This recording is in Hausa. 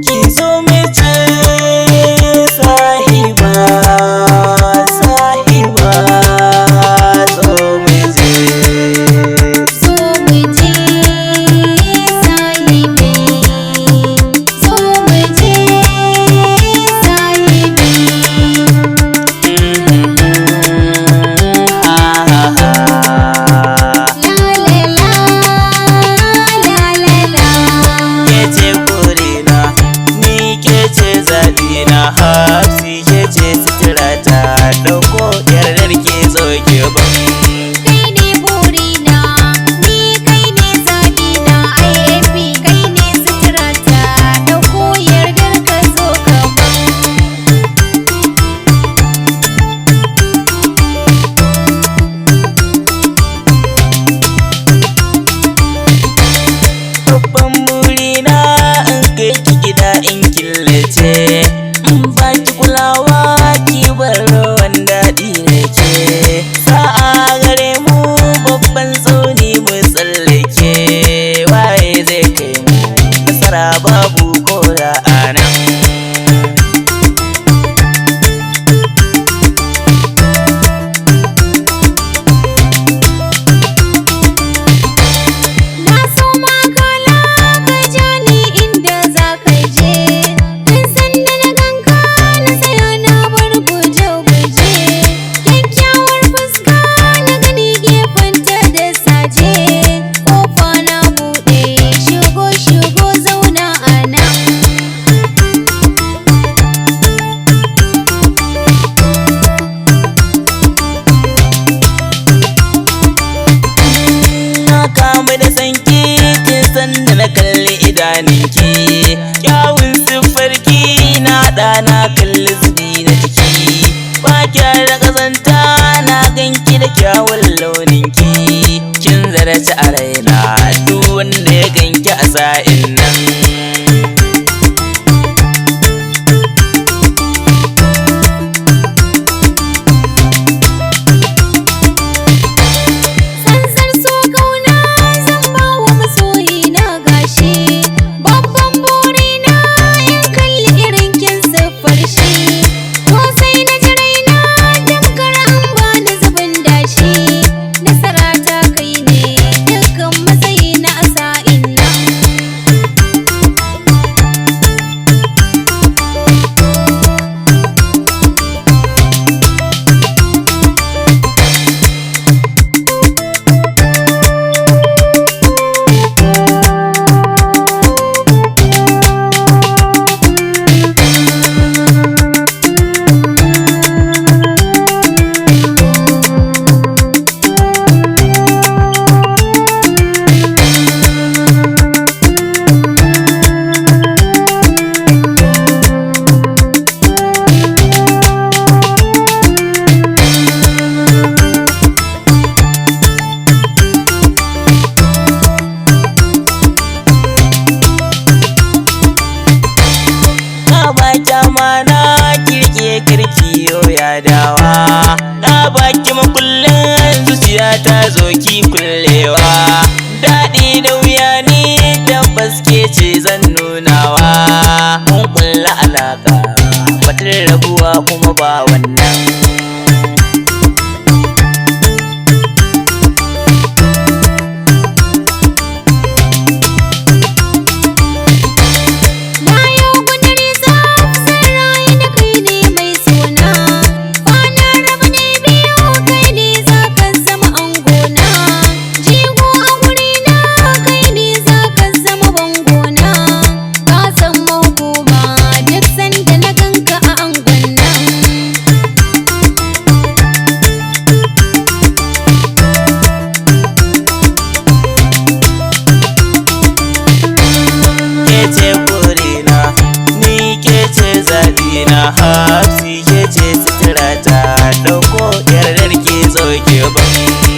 ki zo mu je sahiba sahiba zo mu je sahibe zo mu je sahibe Hafsi ke ce suturata ɗauko yardar ke zo ke ban. Kai ne burina, ni kai ne zaɓina, IFP kai ne suturata ɗauko yardar ka zo ka ban. Babban burina in kai ki gida in killace, baki kulawa ki bar ruwan daɗi ne ke. Sa'a gare mu babban tsauni mu tsallake, waye zai kai mu nasara babu koda a nan. Na so makala ka ja ni inda za ka je, tun sanda na ganka na tsaya na bar guje-guje. Kyakkyawar fuska na gani gefenta da saje, ƙofa na buɗe shigo zauna a nan. Na kamu da sanki tun sanda na kalli idaninki, kyawun siffarki na ɗana kalli zubi na jiki. Ba kya da ƙazanta na ganki da kyawun launinki, kin zarce a raina duk wanda ya ganki a sa'in nan. Sansar so kauna zan ba wa masoyina gashi, babban burina in kalli irin kin siffar shi. To sai na ji raina tamkar an bani zubin dashi, nasara ta kai ne dukkan matsayina a sa'in nan. Na baki amana kirke kirki ya dawa, na baki makullin zuciya ta zo ki kullewa. Daɗi da wuya ni tabbas ke ce zan nunawa, mun kulla alaka batun rabuwa kuma ba wannan. Na yau gudun tsaf san rayu da kai ne mai suna, kwana raba ne biyu kai ne za ka zama angona. Jigo a wurina kai ne za ka zama bangona, ka san mahukuma duk sanda na ganka a angon nan. Ke ce burina, ni ke ce zaɓina. Hafsi ke ce suturata ɗauko yardar ke zo ke ban.